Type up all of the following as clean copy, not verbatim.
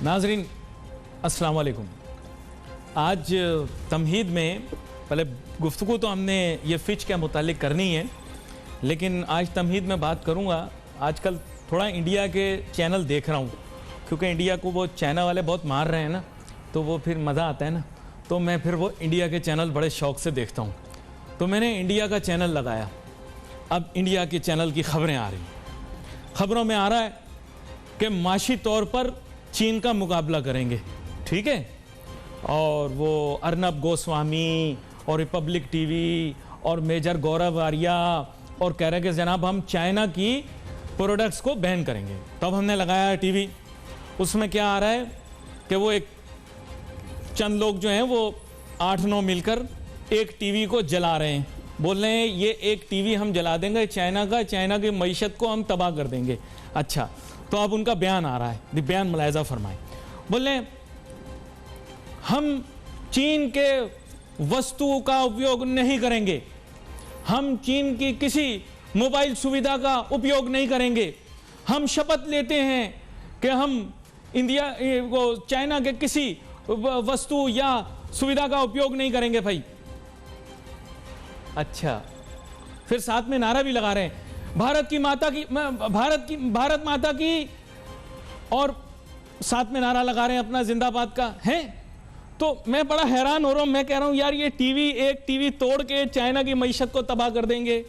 नाजरीन अस्सलाम वालेकुम। आज तमहीद में पहले गुफ्तगू तो हमने ये फ़िच के मुतालिक करनी है, लेकिन आज तमहीद में बात करूँगा। आजकल थोड़ा इंडिया के चैनल देख रहा हूँ, क्योंकि इंडिया को वो चाइना वाले बहुत मार रहे हैं ना, तो वो फिर मज़ा आता है ना, तो मैं फिर वो इंडिया के चैनल बड़े शौक़ से देखता हूँ। तो मैंने इंडिया का चैनल लगाया। अब इंडिया के चैनल की ख़बरें आ रही, ख़बरों में आ रहा है कि माशी तौर पर चीन का मुकाबला करेंगे, ठीक है। और वो अर्नब गोस्वामी और रिपब्लिक टीवी और मेजर गौरव आर्या और कह रहे हैं कि जनाब हम चाइना की प्रोडक्ट्स को बैन करेंगे। तब हमने लगाया टीवी, उसमें क्या आ रहा है कि वो एक चंद लोग जो हैं वो 8-9 मिलकर एक टीवी को जला रहे हैं। बोल रहे हैं ये एक टीवी हम जला देंगे चाइना की मईशत को हम तबाह कर देंगे। अच्छा, तो अब उनका बयान आ रहा है, बयान मुलायजा फरमाएं। बोल रहे हैं हम चीन के वस्तुओं का उपयोग नहीं करेंगे, हम चीन की किसी मोबाइल सुविधा का उपयोग नहीं करेंगे, हम शपथ लेते हैं कि हम इंडिया को चाइना के किसी वस्तु या सुविधा का उपयोग नहीं करेंगे भाई। अच्छा, फिर साथ में नारा भी लगा रहे हैं भारत माता की और साथ में नारा लगा रहे हैं अपना जिंदाबाद का है। तो मैं बड़ा हैरान हो रहा हूं, मैं कह रहा हूं यार ये टीवी, एक टीवी तोड़ के चाइना की मईशत को तबाह कर देंगे।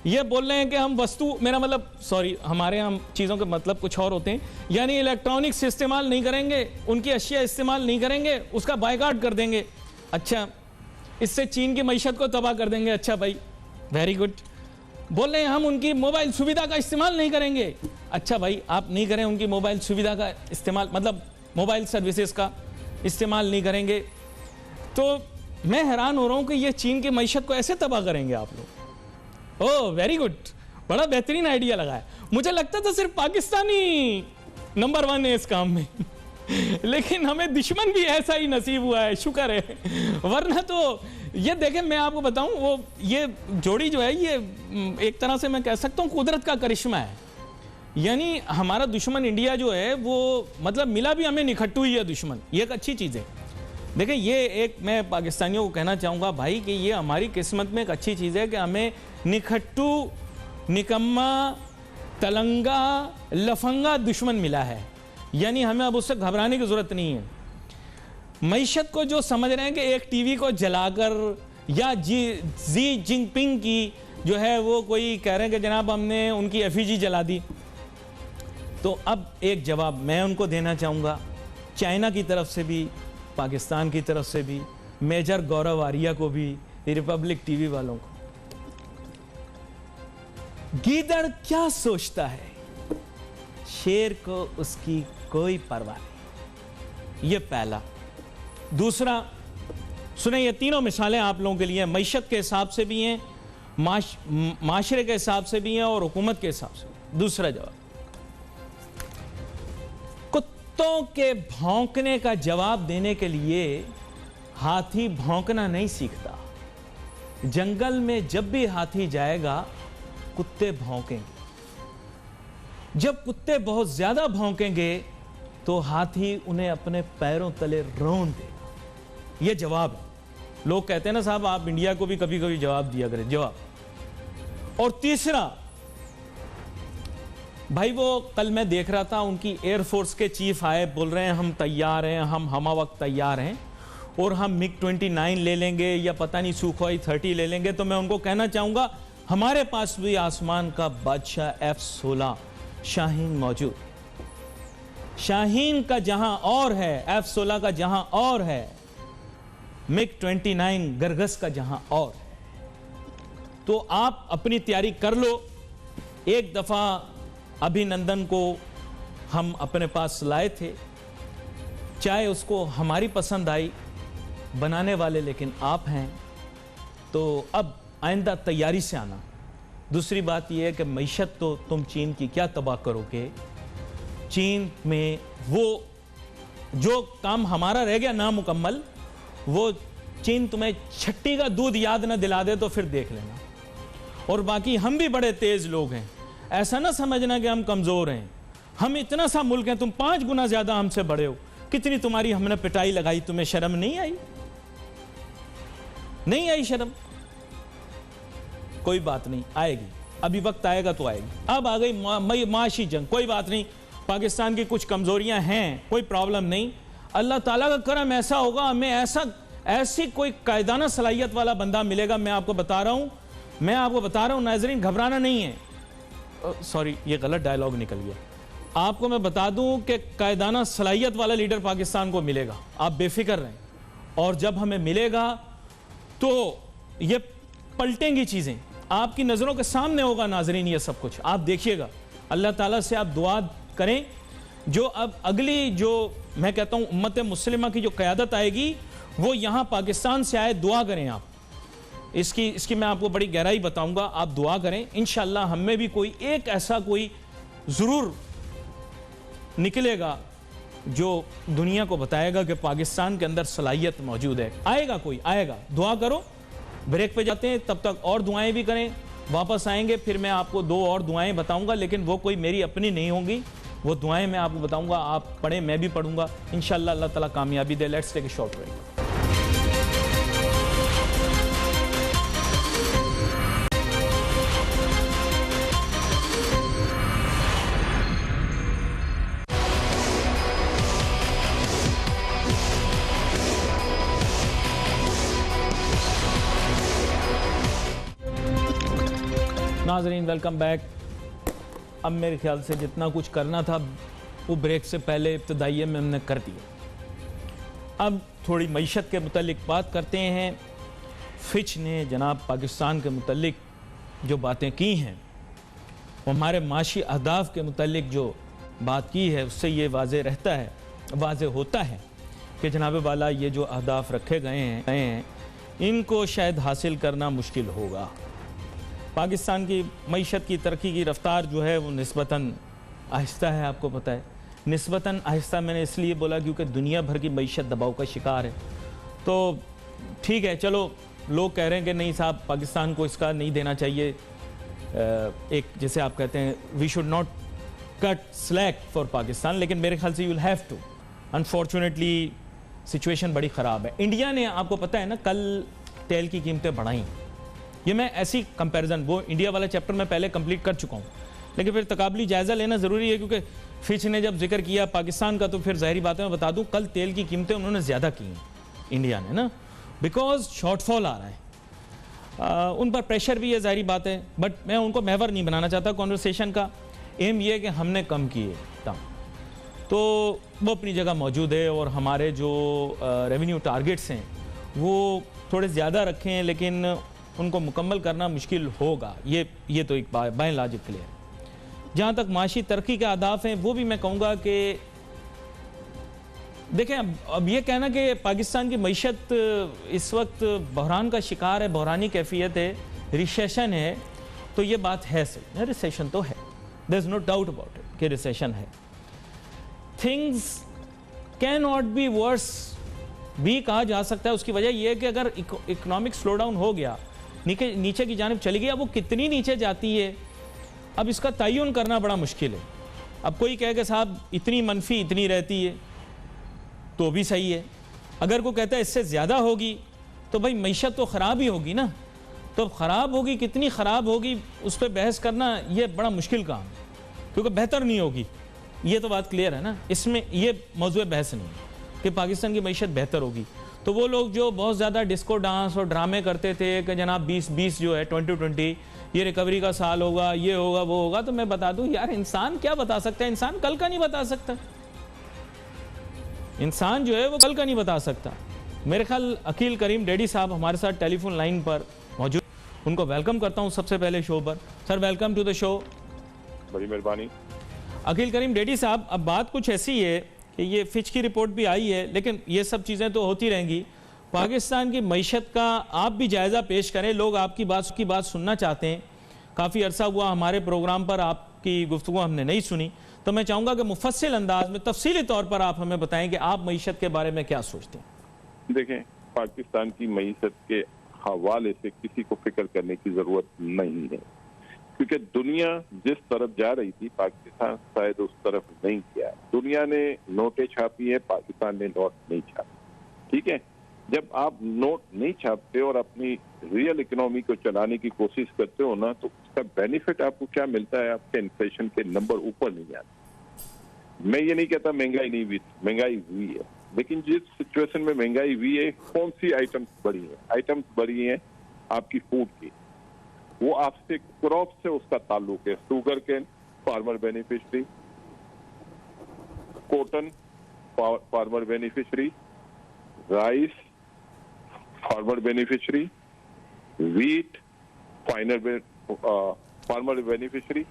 ये बोल रहे हैं कि हम वस्तु, मेरा मतलब सॉरी, हमारे यहाँ चीज़ों के मतलब कुछ और होते हैं, यानी इलेक्ट्रॉनिक्स इस्तेमाल नहीं करेंगे, उनकी अशिया इस्तेमाल नहीं करेंगे, उसका बायकॉट कर देंगे। अच्छा, इससे चीन की मईशत को तबाह कर देंगे। अच्छा भाई, वेरी गुड। बोल रहे हैं हम उनकी मोबाइल सुविधा का इस्तेमाल नहीं करेंगे। अच्छा भाई, आप नहीं करें उनकी मोबाइल सुविधा का इस्तेमाल, मतलब मोबाइल सर्विसेज का इस्तेमाल नहीं करेंगे। तो मैं हैरान हो रहा हूँ कि ये चीन की मईशत को ऐसे तबाह करेंगे आप लोग। ओह वेरी गुड, बड़ा बेहतरीन आइडिया लगा है। मुझे लगता था सिर्फ पाकिस्तानी नंबर 1 है इस काम में लेकिन हमें दुश्मन भी ऐसा ही नसीब हुआ है, शुक्र है। वरना तो ये देखें, मैं आपको बताऊं, वो ये जोड़ी जो है ये एक तरह से मैं कह सकता हूं कुदरत का करिश्मा है। यानी हमारा दुश्मन इंडिया जो है वो मतलब मिला भी हमें निखट्टू ही है दुश्मन, ये एक अच्छी चीज़ है। देखें, ये एक मैं पाकिस्तानियों को कहना चाहूँगा भाई कि ये हमारी किस्मत में एक अच्छी चीज़ है कि हमें निखट्टू, निकम्मा, तलंगा, लफंगा दुश्मन मिला है। यानी हमें अब उससे घबराने की ज़रूरत नहीं है। मईशत को जो समझ रहे हैं कि एक टीवी को जलाकर, या जी जिनपिंग की जो है वो कोई कह रहे हैं कि जनाब हमने उनकी एफिजी जला दी। तो अब एक जवाब मैं उनको देना चाहूँगा, चाइना की तरफ से भी, पाकिस्तान की तरफ से भी, मेजर गौरव आर्या को भी, रिपब्लिक टीवी वालों को, गीदड़ क्या सोचता है, शेर को उसकी कोई परवाह नहीं। ये पहला। दूसरा, सुने, ये तीनों मिसालें आप लोगों के लिए मईशत के हिसाब से भी हैं, माशरे के हिसाब से भी हैं और हुकूमत के हिसाब से। दूसरा जवाब, कुत्तों के भौंकने का जवाब देने के लिए हाथी भौंकना नहीं सीखता। जंगल में जब भी हाथी जाएगा कुत्ते भौंकेंगे। जब कुत्ते बहुत ज्यादा भौंकेंगे तो हाथी उन्हें अपने पैरों तले रौंद देगा। ये जवाब है। लोग कहते हैं ना साहब आप इंडिया को भी कभी कभी जवाब दिया करें, जवाब। और तीसरा भाई, वो कल मैं देख रहा था, उनकी एयरफोर्स के चीफ आए, बोल रहे हैं हम तैयार हैं, हम हमा वक्त तैयार हैं और हम MiG-29 ले लेंगे या पता नहीं सुखोई 30 ले लेंगे। तो मैं उनको कहना चाहूंगा हमारे पास भी आसमान का बादशाह F-16 शाहीन मौजूद। शाहीन का जहां और है, F-16 का जहां और है, MiG-29 गरगस का जहां और है। तो आप अपनी तैयारी कर लो। एक दफा अभिनंदन को हम अपने पास लाए थे, चाहे उसको हमारी पसंद आई, बनाने वाले लेकिन आप हैं। तो अब आइंदा तैयारी से आना। दूसरी बात यह है कि मईशत तो तुम चीन की क्या तबाह करोगे। चीन में वो जो काम हमारा रह गया नामुकम्मल, वो चीन तुम्हें छट्टी का दूध याद न दिला दे तो फिर देख लेना। और बाकी हम भी बड़े तेज लोग हैं, ऐसा ना समझना कि हम कमज़ोर हैं। हम इतना सा मुल्क है, तुम 5 गुना ज्यादा हमसे बड़े हो, कितनी तुम्हारी हमने पिटाई लगाई, तुम्हें शर्म नहीं आई? नहीं आई शर्म? कोई बात नहीं, आएगी, अभी वक्त आएगा तो आएगी। अब आ गई माशी जंग, कोई बात नहीं, पाकिस्तान की कुछ कमजोरियां हैं, कोई प्रॉब्लम नहीं, अल्लाह ताला का करम ऐसा होगा, हमें ऐसी कोई कायदाना सलाहियत वाला बंदा मिलेगा। मैं आपको बता रहा हूं नाजरीन, घबराना नहीं है। सॉरी, ये गलत डायलॉग निकल गया। आपको मैं बता दूं कि कायदाना सलाहियत वाला लीडर पाकिस्तान को मिलेगा, आप बेफिक्र रहें। और जब हमें मिलेगा तो ये पलटेंगी चीजें, आपकी नजरों के सामने होगा नाजरीन, ये सब कुछ आप देखिएगा। अल्लाह ताला से आप दुआ करें, जो अब अगली जो मैं कहता हूं उम्मत मुस्लिमा की जो क़यादत आएगी वो यहां पाकिस्तान से आए। दुआ करें आप, इसकी मैं आपको बड़ी गहराई बताऊंगा, आप दुआ करें। इंशाअल्लाह हमें भी कोई एक ऐसा कोई जरूर निकलेगा जो दुनिया को बताएगा कि पाकिस्तान के अंदर सलाहियत मौजूद है। आएगा कोई, आएगा, दुआ करो। ब्रेक पे जाते हैं, तब तक और दुआएं भी करें। वापस आएंगे फिर मैं आपको 2 और दुआएं बताऊंगा, लेकिन वो कोई मेरी अपनी नहीं होंगी, वो दुआएं मैं आपको बताऊंगा, आप पढ़ें, मैं भी पढ़ूंगा। इंशाअल्लाह अल्लाह ताला कामयाबी दे। Let's take a short break. नाज़रीन वेलकम बैक। अब मेरे ख्याल से जितना कुछ करना था वो ब्रेक से पहले इब्तदाइये में हमने कर दिया। अब थोड़ी मईशत के मुतालिक बात करते हैं। फिच ने जनाब पाकिस्तान के मुतालिक जो बातें की हैं, वो हमारे माशी अहदाफ के मुतालिक जो बात की है, उससे ये वाज़े होता है कि जनाब वाला ये जो अहदाफ रखे गए हैं इनको शायद हासिल करना मुश्किल होगा। पाकिस्तान की मईशत की तरक्की की रफ्तार जो है वो निस्बतन आहिस्ता है, आपको पता है। निस्बतन आहिस्ता मैंने इसलिए बोला क्योंकि दुनिया भर की मईशत दबाव का शिकार है। तो ठीक है, चलो लोग कह रहे हैं कि नहीं साहब पाकिस्तान को इसका नहीं देना चाहिए, एक जैसे आप कहते हैं we should not cut slack for Pakistan, लेकिन मेरे ख्याल से you will have to. Unfortunately situation बड़ी ख़राब है। इंडिया ने, आपको पता है ना, कल तेल की कीमतें बढ़ाई। ये मैं ऐसी कंपैरिजन, वो इंडिया वाला चैप्टर मैं पहले कंप्लीट कर चुका हूँ, लेकिन फिर तकाबली जायज़ा लेना ज़रूरी है क्योंकि फिच ने जब जिक्र किया पाकिस्तान का, तो फिर ज़ाहिरी बात है मैं बता दूँ, कल तेल की कीमतें उन्होंने ज़्यादा की हैं इंडिया ने ना, बिकॉज शॉर्टफॉल आ रहा है, उन पर प्रेशर भी है, ज़ाहिरी बात है। बट मैं उनको महवर नहीं बनाना चाहता कॉन्वर्सेशन का। एम ये कि हमने कम किए दाम, तो वो अपनी जगह मौजूद है, और हमारे जो रेवेन्यू टारगेट्स हैं वो थोड़े ज़्यादा रखे हैं, लेकिन उनको मुकम्मल करना मुश्किल होगा। ये तो एक बाय लॉजिक क्लियर है। जहाँ तक माशी तरक्की के अहदाफ हैं, वो भी मैं कहूँगा कि देखें, अब ये कहना कि पाकिस्तान की मईशत इस वक्त बहरान का शिकार है, बहरानी कैफियत है, रिसेशन है, तो ये बात है सही, रिसेशन तो है, there is no doubt about it कि रिसेशन है। Things can not be worse भी कहा जा सकता है। उसकी वजह यह है कि अगर इकोनॉमिक स्लो डाउन हो गया, नीचे की जानिब चली गई, अब वो कितनी नीचे जाती है, अब इसका तयन करना बड़ा मुश्किल है। अब कोई कहे कि साहब इतनी मनफी इतनी रहती है तो भी सही है, अगर कोई कहता है इससे ज़्यादा होगी तो भाई मईशत तो ख़राब ही होगी ना, तो ख़राब होगी, कितनी ख़राब होगी उस पर बहस करना ये बड़ा मुश्किल काम है, क्योंकि बेहतर नहीं होगी, ये तो बात क्लियर है ना। इसमें ये मौजूद बहस नहीं है कि पाकिस्तान की मईशत बेहतर होगी। तो वो लोग जो बहुत ज़्यादा डिस्को डांस और ड्रामे करते थे कि जनाब 2020 जो है 2020 ये रिकवरी का साल होगा, ये होगा, वो होगा, तो मैं बता दूं यार, इंसान क्या बता सकता है, इंसान कल का नहीं बता सकता, इंसान जो है वो कल का नहीं बता सकता। मेरे ख्याल अकील करीम डेडी साहब हमारे साथ टेलीफोन लाइन पर मौजूद, उनको वेलकम करता हूँ सबसे पहले शो पर। Sir welcome to the show. बड़ी मेहरबानी। अकील करीम डेडी साहब, अब बात कुछ ऐसी है कि ये फिच की रिपोर्ट भी आई है, लेकिन ये सब चीज़ें तो होती रहेंगी। पाकिस्तान की मईशत का आप भी जायज़ा पेश करें, लोग आपकी बात सुनना चाहते हैं। काफ़ी अरसा हुआ हमारे प्रोग्राम पर आपकी गुफ्तगू हमने नहीं सुनी, तो मैं चाहूँगा कि मुफस्सिल अंदाज में तफसीली तौर पर आप हमें बताएं कि आप मईशत के बारे में क्या सोचते हैं। देखें, पाकिस्तान की मईशत के हवाले से किसी को फिक्र करने की ज़रूरत नहीं है। क्योंकि दुनिया जिस तरफ जा रही थी पाकिस्तान शायद उस तरफ नहीं गया। दुनिया ने नोटें छापी है, पाकिस्तान ने नोट नहीं छापी। ठीक है, जब आप नोट नहीं छापते और अपनी रियल इकोनॉमी को चलाने की कोशिश करते हो ना, तो उसका बेनिफिट आपको क्या मिलता है? आपके इन्फ्लेशन के नंबर ऊपर नहीं आते। मैं ये नहीं कहता महंगाई नहीं हुई, महंगाई हुई है, लेकिन जिस सिचुएशन में महंगाई हुई है, कौन सी आइटम्स बढ़ी है? आइटम्स बढ़ी हैं आपकी फूड की, वो आपसे क्रॉप से उसका ताल्लुक है। Sugar cane farmer beneficiary, cotton farmer beneficiary, rice farmer beneficiary, wheat farmer beneficiary.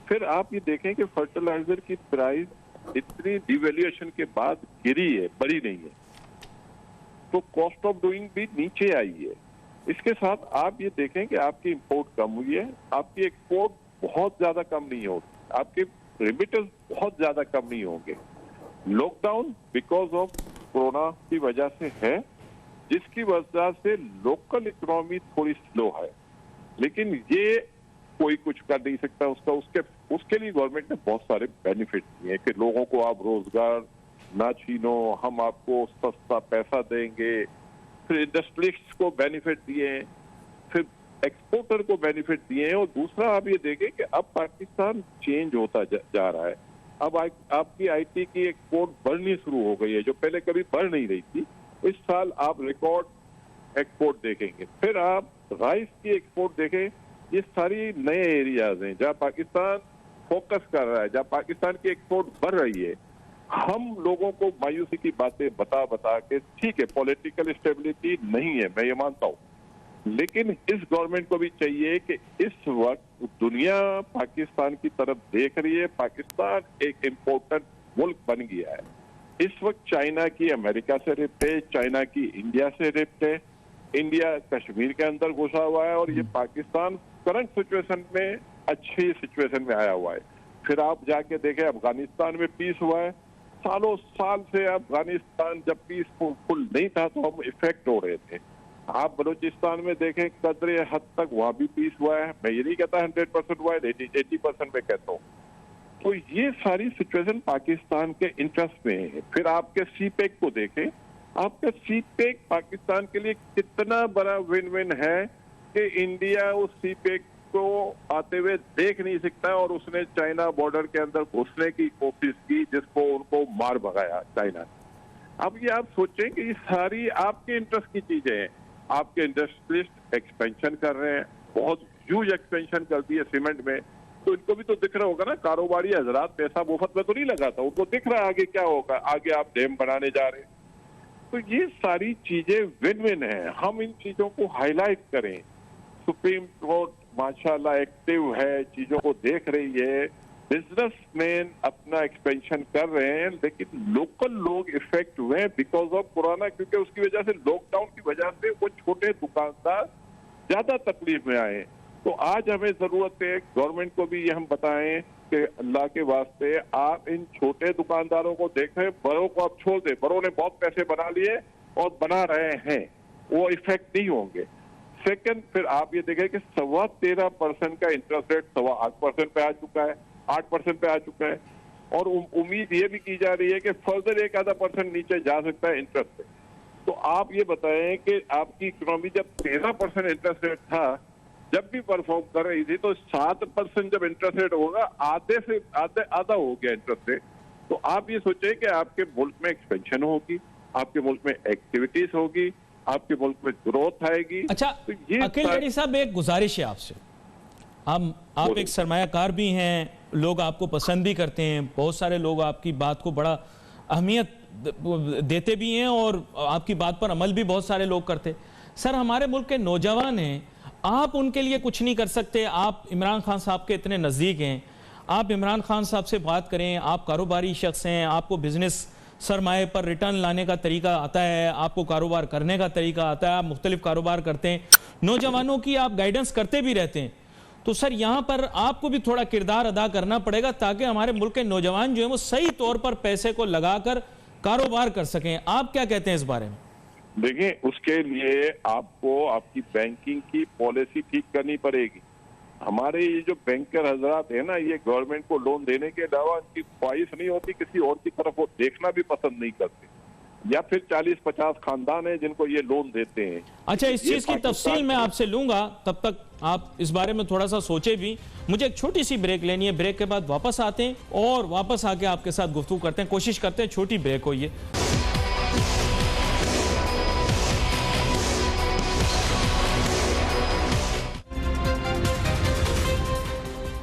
फिर आप ये देखें कि फर्टिलाइजर की प्राइस इतनी डिवेल्यूएशन के बाद गिरी है, बढ़ी नहीं है, तो कॉस्ट ऑफ डूइंग भी नीचे आई है। इसके साथ आप ये देखें कि आपकी इंपोर्ट कम हुई है, आपकी एक्सपोर्ट बहुत ज्यादा कम नहीं होगी, आपके रेमिटेंस बहुत ज्यादा कम नहीं होंगे। लॉकडाउन बिकॉज ऑफ कोरोना की वजह से है, जिसकी वजह से लोकल इकोनॉमी थोड़ी स्लो है, लेकिन ये कोई कुछ कर नहीं सकता उसके लिए गवर्नमेंट ने बहुत सारे बेनिफिट दिए कि लोगों को आप रोजगार ना छीनो, हम आपको सस्ता पैसा देंगे, फिर इंडस्ट्रियलिस्ट को बेनिफिट दिए, फिर एक्सपोर्टर को बेनिफिट दिए। और दूसरा आप ये देखें कि अब पाकिस्तान चेंज होता जा रहा है। अब आपकी आईटी की एक्सपोर्ट बढ़नी शुरू हो गई है, जो पहले कभी बढ़ नहीं रही थी। इस साल आप रिकॉर्ड एक्सपोर्ट देखेंगे। फिर आप राइस की एक्सपोर्ट देखें, ये सारी नए एरियाज हैं जहां पाकिस्तान फोकस कर रहा है, जहां पाकिस्तान की एक्सपोर्ट बढ़ रही है। हम लोगों को मायूसी की बातें बता बता के, ठीक है पॉलिटिकल स्टेबिलिटी नहीं है, मैं ये मानता हूं, लेकिन इस गवर्नमेंट को भी चाहिए कि इस वक्त दुनिया पाकिस्तान की तरफ देख रही है। पाकिस्तान एक इम्पोर्टेंट मुल्क बन गया है। इस वक्त चाइना की अमेरिका से रिप्ट है, चाइना की इंडिया से रिप्ट है, इंडिया कश्मीर के अंदर घुसा हुआ है, और ये पाकिस्तान करंट सिचुएशन में अच्छी सिचुएशन में आया हुआ है। फिर आप जाके देखें अफगानिस्तान में पीस हुआ है, सालों साल से अफगानिस्तान जब पीसफुल नहीं था तो हम इफेक्ट हो रहे थे। आप बलूचिस्तान में देखें कदरे हद तक वहां भी पीस हुआ है। मैं ये नहीं कहता 100% हुआ है, 80% में कहता हूँ। तो ये सारी सिचुएशन पाकिस्तान के इंटरेस्ट में है। फिर आपके सीपेक को देखें, आपका सीपेक पाकिस्तान के लिए कितना बड़ा विन विन है कि इंडिया उस सीपेक को आते हुए देख नहीं सकता, और उसने चाइना बॉर्डर के अंदर घुसने की कोशिश की, जिसको उनको मार भगाया चाइना। अब ये आप सोचें कि ये सारी आपके इंटरेस्ट की चीजें हैं। आपके इंडस्ट्रियलिस्ट एक्सपेंशन कर रहे हैं, बहुत ह्यूज एक्सपेंशन कर दी है सीमेंट में, तो इनको भी तो दिख रहा होगा ना, कारोबारी हजरात पैसा मुफ्त में तो नहीं लगाता, उनको दिख रहा है आगे क्या होगा, आगे आप डैम बनाने जा रहे हैं। तो ये सारी चीजें विन विन है, हम इन चीजों को हाईलाइट करें। सुप्रीम कोर्ट माशाल्लाह एक्टिव है, चीजों को देख रही है, बिजनेसमैन अपना एक्सपेंशन कर रहे हैं, लेकिन लोकल लोग इफेक्ट हुए हैं बिकॉज ऑफ कोरोना, क्योंकि उसकी वजह से लॉकडाउन की वजह से वो छोटे दुकानदार ज्यादा तकलीफ में आए। तो आज हमें जरूरत है गवर्नमेंट को भी ये हम बताएं कि अल्लाह के वास्ते आप इन छोटे दुकानदारों को देखें, बड़ों को आप छोड़ दें। बड़ों ने बहुत पैसे बना लिए और बना रहे हैं, वो इफेक्ट नहीं होंगे। सेकंड, फिर आप ये देखें कि 13.25% का इंटरेस्ट रेट 8% पे आ चुका है, 8% पे आ चुका है, और उम्मीद ये भी की जा रही है कि फर्दर 1-आधा% नीचे जा सकता है इंटरेस्ट रेट। तो आप ये बताएं कि आपकी इकोनॉमी जब 13% इंटरेस्ट रेट था, जब भी परफॉर्म कर रही थी, तो 7% जब इंटरेस्ट रेट होगा, आधे से आधा हो गया इंटरेस्ट रेट। तो आप ये सोचें कि आपके मुल्क में एक्सपेंशन होगी, आपके मुल्क में एक्टिविटीज होगी, आपके मुल्क में ग्रोथ आएगी। अच्छा, तो ये अकील रेड्डी साहब, एक गुजारिश है आपसे। आप एक सरमायाकार भी हैं, लोग आपको पसंद भी करते हैं, बहुत सारे लोग आपकी बात को बड़ा अहमियत देते भी हैं और आपकी बात पर अमल भी बहुत सारे लोग करते। सर, हमारे मुल्क के नौजवान हैं, आप उनके लिए कुछ नहीं कर सकते। आप इमरान खान साहब के इतने नज़दीक हैं, आप इमरान खान साहब से बात करें, आप कारोबारी शख्स हैं, आपको बिजनेस सरमाए पर रिटर्न लाने का तरीका आता है, आपको कारोबार करने का तरीका आता है, आप मुख्तलिफ कारोबार करते हैं, नौजवानों की आप गाइडेंस करते भी रहते हैं। तो सर, यहाँ पर आपको भी थोड़ा किरदार अदा करना पड़ेगा ताकि हमारे मुल्क के नौजवान जो हैं वो सही तौर पर पैसे को लगाकर कारोबार कर सकें। आप क्या कहते हैं इस बारे में? देखिए, उसके लिए आपको आपकी बैंकिंग की पॉलिसी ठीक करनी पड़ेगी। हमारे ये जो बैंकर हजरात है ना, ये गवर्नमेंट को लोन देने के अलावा उनकी ख्वाहिश नहीं होती किसी और की तरफ, वो देखना भी पसंद नहीं करते। या फिर 40-50 खानदान है जिनको ये लोन देते हैं। अच्छा, इस चीज की तफसील मैं आपसे लूंगा, तब तक आप इस बारे में थोड़ा सा सोचे भी। मुझे एक छोटी सी ब्रेक लेनी है, ब्रेक के बाद वापस आते हैं और वापस आके आपके साथ गुफ्तगू करते हैं। कोशिश करते हैं छोटी ब्रेक हो ये।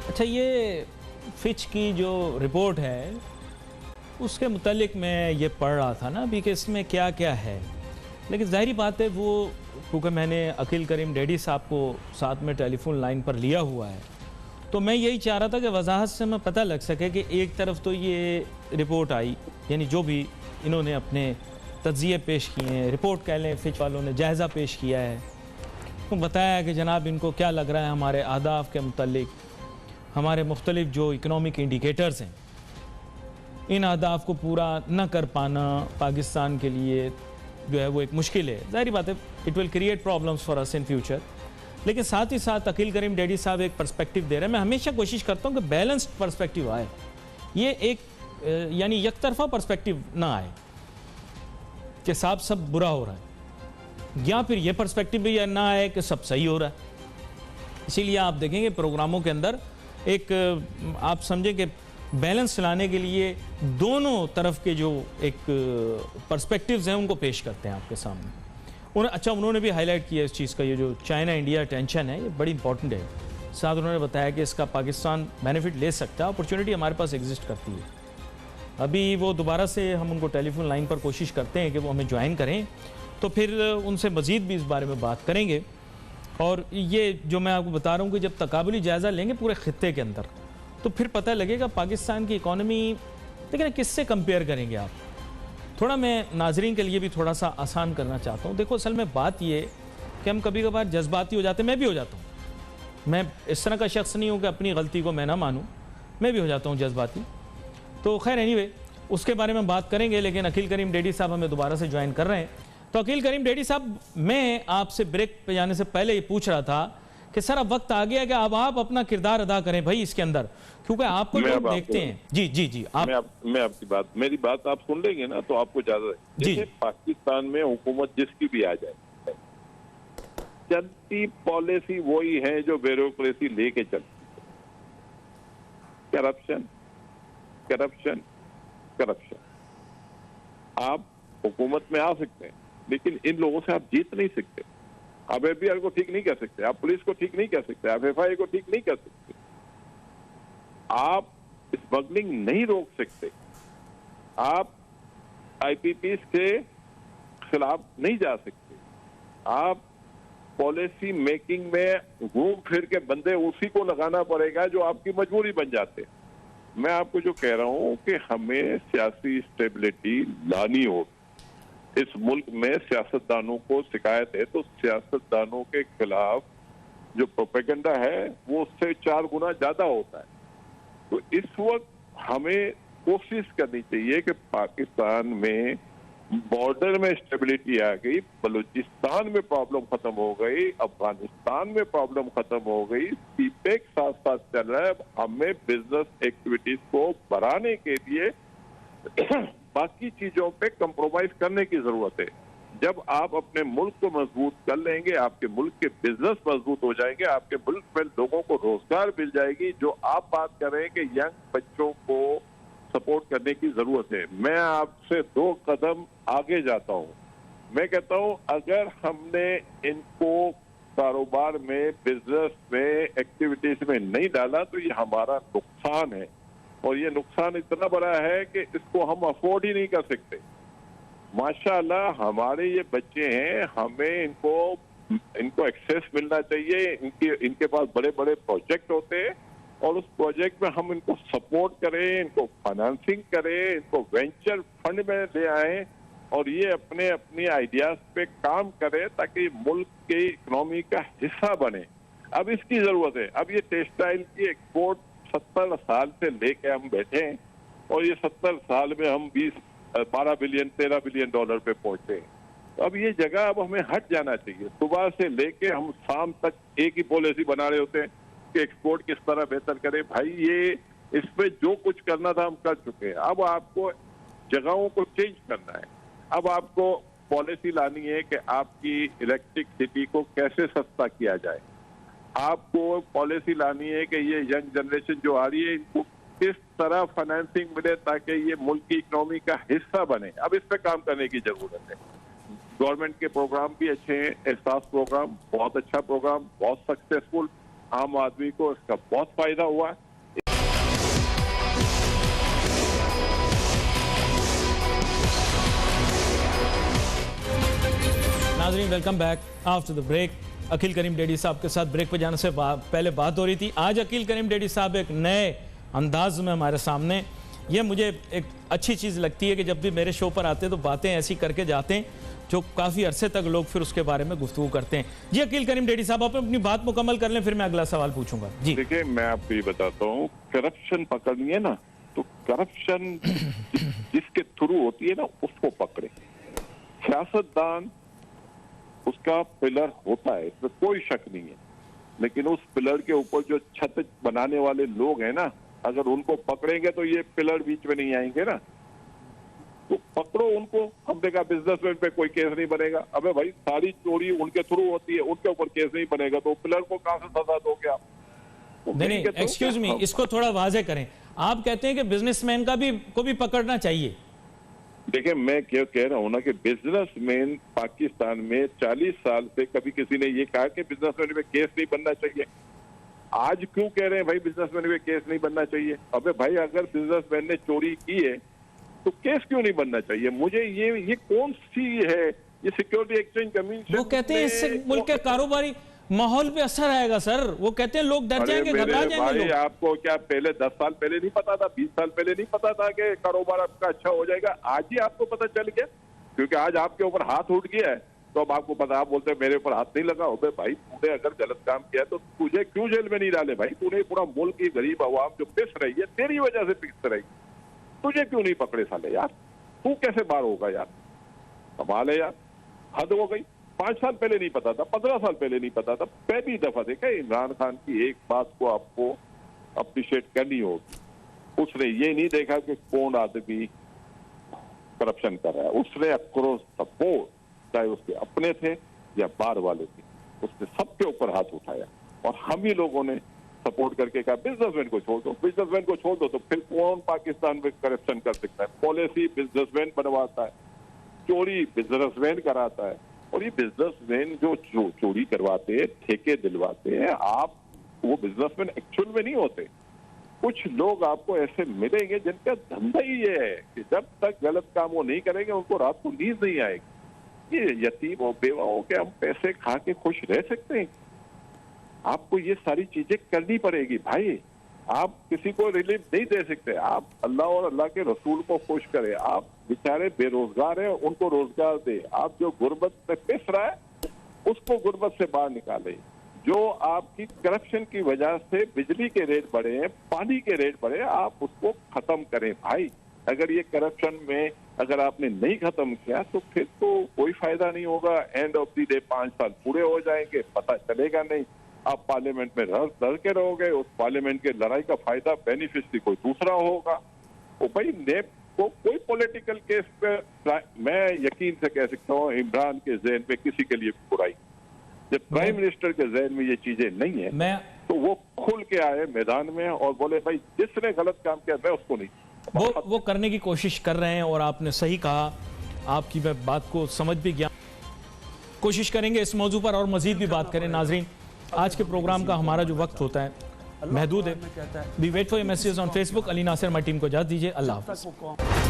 अच्छा, ये फिच की जो रिपोर्ट है उसके मुतालिक मैं ये पढ़ रहा था ना अभी कि इसमें क्या क्या है, लेकिन ज़ाहिरी बात है वो, क्योंकि मैंने अकील करीम डैडी साहब को साथ में टेलीफोन लाइन पर लिया हुआ है, तो मैं यही चाह रहा था कि वजाहत से हमें पता लग सके कि एक तरफ तो ये रिपोर्ट आई, यानी जो भी इन्होंने अपने तज्ज़िये पेश किए हैं, रिपोर्ट कह लें, फिच वालों ने जायज़ा पेश किया है, तो बताया कि जनाब इनको क्या लग रहा है हमारे अहदाफ के मुतालिक, हमारे मुख्तलिफ जो इकनॉमिक इंडिकेटर्स हैं, इन अहदाफ को पूरा न कर पाना पाकिस्तान के लिए जो है वो एक मुश्किल है। ज़ाहिर बात है, it will create problems for us in future. लेकिन साथ ही साथ अकील करीम डैडी साहब एक पर्सपेक्टिव दे रहे हैं। मैं हमेशा कोशिश करता हूँ कि बैलेंस्ड पर्सपेक्टिव आए, ये एक यानी यकतरफा पर्सपेक्टिव ना आए कि साहब सब बुरा हो रहा है, या फिर ये पर्सपेक्टिव भी ना आए कि सब सही हो रहा है। इसीलिए आप देखेंगे प्रोग्रामों के अंदर एक आप समझें कि बैलेंस चलाने के लिए दोनों तरफ के जो एक पर्सपेक्टिव्स हैं उनको पेश करते हैं आपके सामने। अच्छा, उन्होंने भी हाईलाइट किया इस चीज़ का, ये जो चाइना इंडिया टेंशन है ये बड़ी इंपॉर्टेंट है। साथ उन्होंने बताया कि इसका पाकिस्तान बेनिफिट ले सकता है, अपॉर्चुनिटी हमारे पास एग्जिस्ट करती है। अभी वो दोबारा से हम उनको टेलीफोन लाइन पर कोशिश करते हैं कि वो हमें ज्वाइन करें, तो फिर उनसे मज़ीद भी इस बारे में बात करेंगे। और ये जो मैं आपको बता रहा हूँ कि जब तकाबुली जायज़ा लेंगे पूरे खित्ते के अंदर, तो फिर पता लगेगा पाकिस्तान की इकॉनमी, लेकिन किससे कंपेयर करेंगे आप। थोड़ा मैं नाजरीन के लिए भी थोड़ा सा आसान करना चाहता हूँ। देखो, असल में बात ये कि हम कभी कभार जज्बाती हो जाते हैं, मैं भी हो जाता हूँ। मैं इस तरह का शख्स नहीं हूँ कि अपनी गलती को मैं ना मानूँ, मैं भी हो जाता हूँ जज्बाती। तो खैर एनीवे, उसके बारे में बात करेंगे। लेकिन अकील करीम डैडी साहब हमें दोबारा से ज्वाइन कर रहे हैं। तो अकील करीम डैडी साहब, मैं आपसे ब्रेक पे जाने से पहले ये पूछ रहा था कि सर अब वक्त आ गया कि अब आप अपना किरदार अदा करें भाई इसके अंदर, क्योंकि आपको लोग देखते हैं। जी जी जी, मैं आपकी बात, मेरी बात आप सुन लेंगे ना तो आपको ज्यादा। जैसे पाकिस्तान में हुकूमत जिसकी भी आ जाए, चलती पॉलिसी वही है जो ब्यूरोक्रेसी लेके चलती है। Corruption corruption corruption. आप हुकूमत में आ सकते हैं, लेकिन इन लोगों से आप जीत नहीं सकते। आप एफबीआर को ठीक नहीं कर सकते, आप पुलिस को ठीक नहीं कर सकते, आप एफआईए को ठीक नहीं कर सकते, आप स्मगलिंग नहीं रोक सकते, आप आईपीपी के खिलाफ नहीं जा सकते, आप पॉलिसी मेकिंग में घूम फिर के बंदे उसी को लगाना पड़ेगा जो आपकी मजबूरी बन जाते। मैं आपको जो कह रहा हूं कि हमें सियासी स्टेबिलिटी लानी होगी। इस मुल्क में सियासतदानों को शिकायत है तो सियासतदानों के खिलाफ जो प्रोपेगेंडा है वो उससे 4 गुना ज्यादा होता है। तो इस वक्त हमें कोशिश करनी चाहिए कि पाकिस्तान में बॉर्डर में स्टेबिलिटी आ गई, बलूचिस्तान में प्रॉब्लम खत्म हो गई, अफगानिस्तान में प्रॉब्लम खत्म हो गई, सीपेक साथ साथ चल रहा है। हमें बिजनेस एक्टिविटीज को बढ़ाने के लिए बाकी चीजों पे कंप्रोमाइज करने की जरूरत है। जब आप अपने मुल्क को मजबूत कर लेंगे, आपके मुल्क के बिजनेस मजबूत हो जाएंगे, आपके मुल्क में लोगों को रोजगार मिल जाएगी। जो आप बात कर रहे हैं कि यंग बच्चों को सपोर्ट करने की जरूरत है, मैं आपसे 2 कदम आगे जाता हूं। मैं कहता हूं अगर हमने इनको कारोबार में, बिजनेस में, एक्टिविटीज में नहीं डाला तो ये हमारा नुकसान है, और ये नुकसान इतना बड़ा है कि इसको हम अफोर्ड ही नहीं कर सकते। माशाअल्लाह हमारे ये बच्चे हैं, हमें इनको एक्सेस मिलना चाहिए। इनके पास बड़े बड़े प्रोजेक्ट होते हैं और उस प्रोजेक्ट में हम इनको सपोर्ट करें, इनको फाइनेंसिंग करें, इनको वेंचर फंड में ले आए और ये अपने आइडियाज पे काम करें ताकि मुल्क की इकोनॉमी का हिस्सा बने। अब इसकी जरूरत है। अब ये टेक्सटाइल की एक्सपोर्ट 70 साल से लेके हम बैठे हैं और ये 70 साल में हम 12 बिलियन 13 बिलियन डॉलर पे पहुंचे हैं। तो अब ये जगह अब हमें हट जाना चाहिए। सुबह से लेके हम शाम तक एक ही पॉलिसी बना रहे होते हैं। उसके एक्सपोर्ट किस तरह बेहतर करें। भाई ये इसमें जो कुछ करना था हम कर चुके हैं, अब आपको जगहों को चेंज करना है। अब आपको पॉलिसी लानी है कि आपकी इलेक्ट्रिसिटी को कैसे सस्ता किया जाए। आपको पॉलिसी लानी है कि ये यंग जनरेशन जो आ रही है इनको किस तरह फाइनेंसिंग मिले ताकि ये मुल्क की इकोनॉमी का हिस्सा बने। अब इस पे काम करने की जरूरत है। गवर्नमेंट के प्रोग्राम भी अच्छे हैं, एहसास प्रोग्राम बहुत अच्छा प्रोग्राम, बहुत सक्सेसफुल, आम आदमी को इसका बहुत फायदा हुआ है। नाज़रीन welcome back after the break. Akeel Karim Dhedhi साहब के साथ ब्रेक पे जाने से पहले बात हो रही थी। आज अकील करीम डेडी साहब एक नए अंदाज में हमारे सामने, ये मुझे एक अच्छी चीज़ लगती है कि जब भी मेरे शो पर आते हैं तो बातें ऐसी करके जाते हैं जो काफ़ी अरसे तक लोग फिर उसके बारे में गुफ्तगू करते हैं। जी अकील करीम डेडी साहब, आप अपनी बात मुकम्मल कर लें, फिर मैं अगला सवाल पूछूंगा। जी देखिए, मैं आपको ये बताता हूँ, करप्शन पकड़नी है ना तो करप्शन जिसके थ्रू होती है ना उसको पकड़े। सियासतदान उसका पिलर होता है, इसमें कोई शक नहीं है, लेकिन उस पिलर के ऊपर जो छत बनाने वाले लोग हैं ना, अगर उनको पकड़ेंगे तो ये पिलर बीच में नहीं आएंगे ना, तो पकड़ो उनको। हमने कहा बिजनेसमैन पे कोई केस नहीं बनेगा। अबे भाई सारी चोरी उनके थ्रू होती है, उनके ऊपर केस नहीं बनेगा तो पिलर को कहां से सजा दोगे आप? नहीं, एक्सक्यूज मी, इसको थोड़ा वाजे करें। आप कहते हैं कि बिजनेसमैन को भी पकड़ना चाहिए। देखिए, मैं क्या कह रहा हूँ ना कि बिजनेसमैन पाकिस्तान में 40 साल से कभी किसी ने ये कहा कि बिजनेसमैन पे केस नहीं बनना चाहिए। आज क्यों कह रहे हैं भाई बिजनेसमैन पे केस नहीं बनना चाहिए? अबे भाई अगर बिजनेसमैन ने चोरी की है तो केस क्यों नहीं बनना चाहिए? मुझे ये कौन सी है ये सिक्योरिटी एक्सचेंज कमीशन? वो कहते हैं इससे मुल्क के कारोबारी माहौल पे असर आएगा सर। वो कहते हैं लोग डर जाएंगे, घबरा जाएंगे लोग। आपको क्या पहले 10 साल पहले नहीं पता था, 20 साल पहले नहीं पता था कि कारोबार आपका अच्छा हो जाएगा? आज ही आपको पता चल गया क्योंकि आज आपके ऊपर हाथ उठ गया है तो अब आपको पता। आप बोलते हैं मेरे ऊपर हाथ नहीं लगा। अबे भाई तूने अगर गलत काम किया तो तुझे क्यों जेल में नहीं डाले? भाई तूने पूरा मुल्क की गरीब आवाम जो पिस रही है तेरी वजह से पिस रही, तुझे क्यों नहीं पकड़े साले यार? तू कैसे बाहर होगा यार? कमाल है यार, हद हो गई। 5 साल पहले नहीं पता था, 15 साल पहले नहीं पता था। पहली दफा देखा इमरान खान की एक बात को आपको अप्रिशिएट करनी होगी। उसने ये नहीं देखा कि कौन आदमी करप्शन कर रहा है, उसने अक्रॉस द बोर्ड, चाहे उसके अपने थे या बाहर वाले थे, उसने सबके ऊपर हाथ उठाया। और हम ही लोगों ने सपोर्ट करके कहा बिजनेसमैन को छोड़ दो, बिजनेसमैन को छोड़ दो। तो फिर कौन पाकिस्तान में करप्शन कर सकता है? पॉलिसी बिजनेसमैन बनवाता है, चोरी बिजनेसमैन कराता है। और ये बिजनेसमैन जो चोरी करवाते हैं, ठेके दिलवाते हैं, आप वो बिजनेसमैन एक्चुअल में नहीं होते। कुछ लोग आपको ऐसे मिलेंगे जिनका धंधा ही ये है कि जब तक गलत काम वो नहीं करेंगे उनको रात को नींद नहीं आएगी। ये यतीमों बेवाओं के हम पैसे खा के खुश रह सकते हैं? आपको ये सारी चीजें करनी पड़ेगी भाई। आप किसी को रिलीफ नहीं दे सकते। आप अल्लाह और अल्लाह के रसूल को खुश करें। आप बेचारे बेरोजगार हैं, उनको रोजगार दे। आप जो गुर्बत में पिस रहा है उसको गुर्बत से बाहर निकाले। जो आपकी करप्शन की वजह से बिजली के रेट बढ़े हैं, पानी के रेट बढ़े, आप उसको खत्म करें भाई। अगर ये करप्शन में अगर आपने नहीं खत्म किया तो फिर तो कोई फायदा नहीं होगा। एंड ऑफ द डे 5 साल पूरे हो जाएंगे, पता चलेगा नहीं। आप पार्लियामेंट में लड़ के रहोगे, उस पार्लियामेंट के लड़ाई का फायदा बेनिफिशियरी कोई दूसरा होगा। वो भाई नेप को कोई पॉलिटिकल केस पे मैं यकीन से कह सकता हूँ इमरान के ज़हन पे किसी के लिए बुराई, जब प्राइम मिनिस्टर के ज़हन में ये चीजें नहीं है तो वो खुल के आए मैदान में और बोले भाई जिसने गलत काम किया मैं उसको नहीं। वो करने की कोशिश कर रहे हैं और आपने सही कहा, आपकी मैं बात को समझ भी गया। कोशिश करेंगे इस मौजू पर और मजीद भी बात करें। नाजरीन, आज के प्रोग्राम का हमारा जो वक्त होता है महदूद है। We wait for your messages on Facebook. Ali Nasir, हमारी टीम को इजाजत दीजिए। अल्लाह हाफ़िज़।